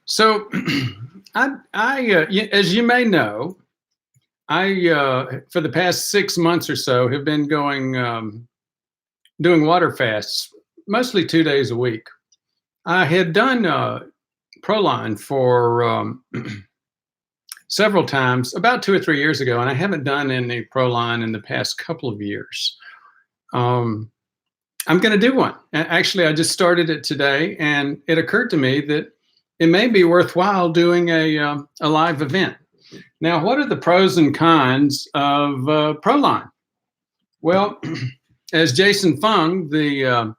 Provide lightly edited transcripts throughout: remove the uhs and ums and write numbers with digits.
So, as you may know, for the past 6 months or so, have been doing water fasts, mostly 2 days a week. I had done Prolon for several times, about 2 or 3 years ago, and I haven't done any Prolon in the past couple of years. I'm going to do one. Actually, I just started it today, and it occurred to me that it may be worthwhile doing a live event. Now, what are the pros and cons of Prolon? Well, as Jason Fung, the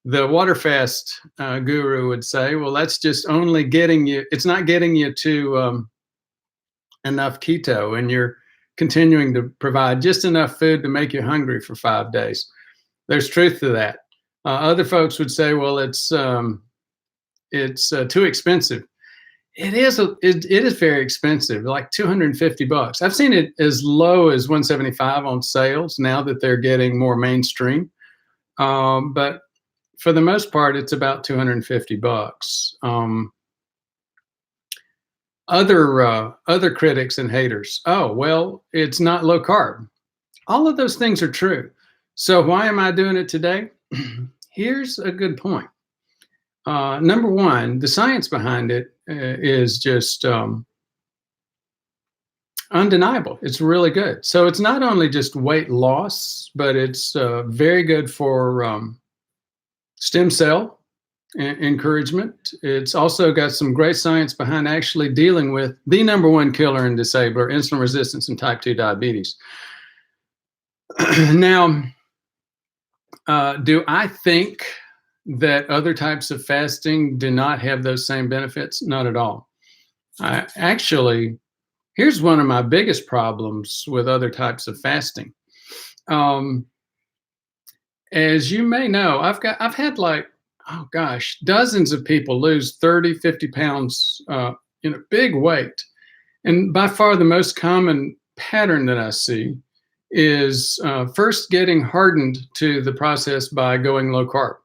water fast guru would say, well, that's just only getting you, it's not getting you to enough keto, and you're continuing to provide just enough food to make you hungry for 5 days. There's truth to that. Other folks would say, well, it's too expensive. It is very expensive, like $250. I've seen it as low as $175 on sales now that they're getting more mainstream. But for the most part, it's about $250. Other critics and haters, oh, well, it's not low carb. All of those things are true. So why am I doing it today? Here's a good point. Number one, the science behind it is just undeniable. It's really good. So it's not only just weight loss, but it's very good for stem cell encouragement. It's also got some great science behind actually dealing with the number one killer and disabler, insulin resistance and type 2 diabetes. Now, do I think that other types of fasting do not have those same benefits? Not at all. Actually, here's one of my biggest problems with other types of fasting. As you may know, I've had like, oh gosh, dozens of people lose 30, 50 pounds, big weight. And by far the most common pattern that I see is first getting hardened to the process by going low carb,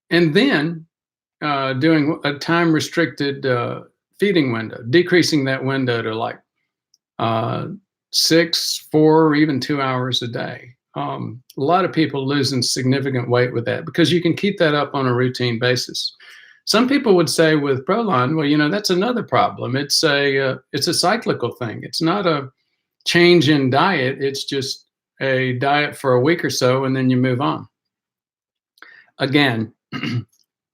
and then doing a time restricted feeding window, decreasing that window to like 6, 4, or even 2 hours a day. A lot of people losing significant weight with that because you can keep that up on a routine basis. Some people would say with Prolon, well, that's another problem. It's a cyclical thing. It's not a change in diet. It's just a diet for a week or so, and then you move on. Again,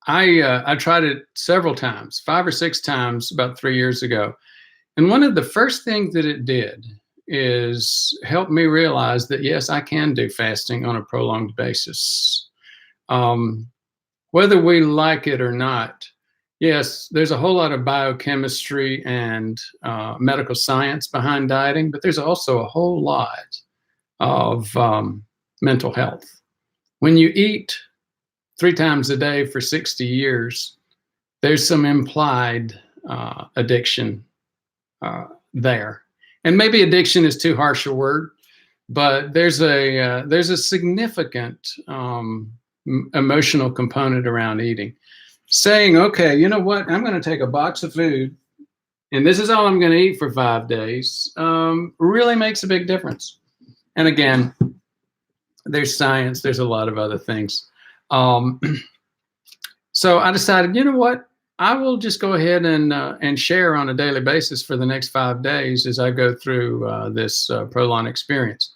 I tried it several times, 5 or 6 times about 3 years ago. And one of the first things that it did is help me realize that, yes, I can do fasting on a prolonged basis. Whether we like it or not, yes, there's a whole lot of biochemistry and medical science behind dieting, but there's also a whole lot of mental health. When you eat 3 times a day for 60 years, there's some implied addiction there. And maybe addiction is too harsh a word, but there's a significant emotional component around eating. Saying, okay, you know what, I'm going to take a box of food and this is all I'm going to eat for 5 days, really makes a big difference. And again, there's science, there's a lot of other things. So I decided, you know what, I will just go ahead and share on a daily basis for the next 5 days as I go through this Prolon experience.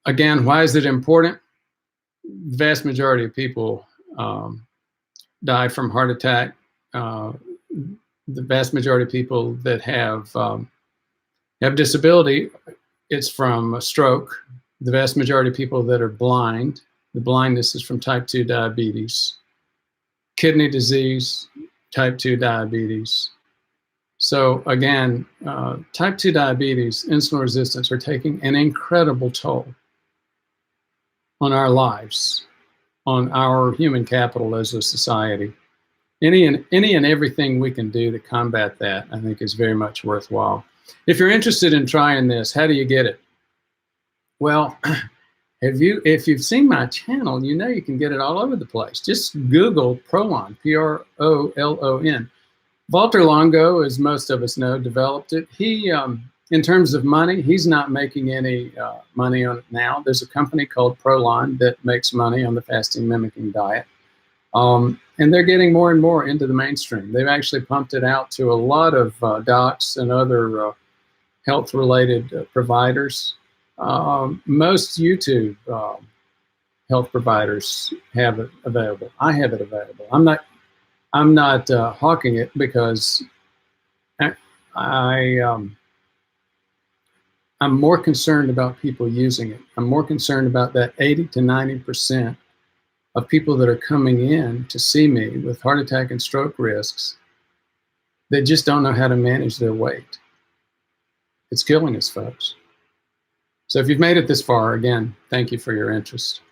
Again, why is it important? The vast majority of people die from heart attack. The vast majority of people that have disability, it's from a stroke. The vast majority of people that are blind, the blindness is from type 2 diabetes. Kidney disease, type 2 diabetes. So again, type 2 diabetes, insulin resistance are taking an incredible toll on our lives, on our human capital as a society. Any and everything we can do to combat that, I think, is very much worthwhile. If you're interested in trying this, how do you get it? Well, if you've seen my channel, you know you can get it all over the place. Just Google Prolon, Prolon. Walter Longo, as most of us know, developed it. He, in terms of money, he's not making any money on it now. There's a company called Prolon that makes money on the fasting mimicking diet. And they're getting more and more into the mainstream. They've actually pumped it out to a lot of docs and other health-related providers. Most YouTube health providers have it available. I have it available. I'm not hawking it because I'm more concerned about people using it. I'm more concerned about that 80 to 90% of people that are coming in to see me with heart attack and stroke risks. They just don't know how to manage their weight. It's killing us, folks. So if you've made it this far, again, thank you for your interest.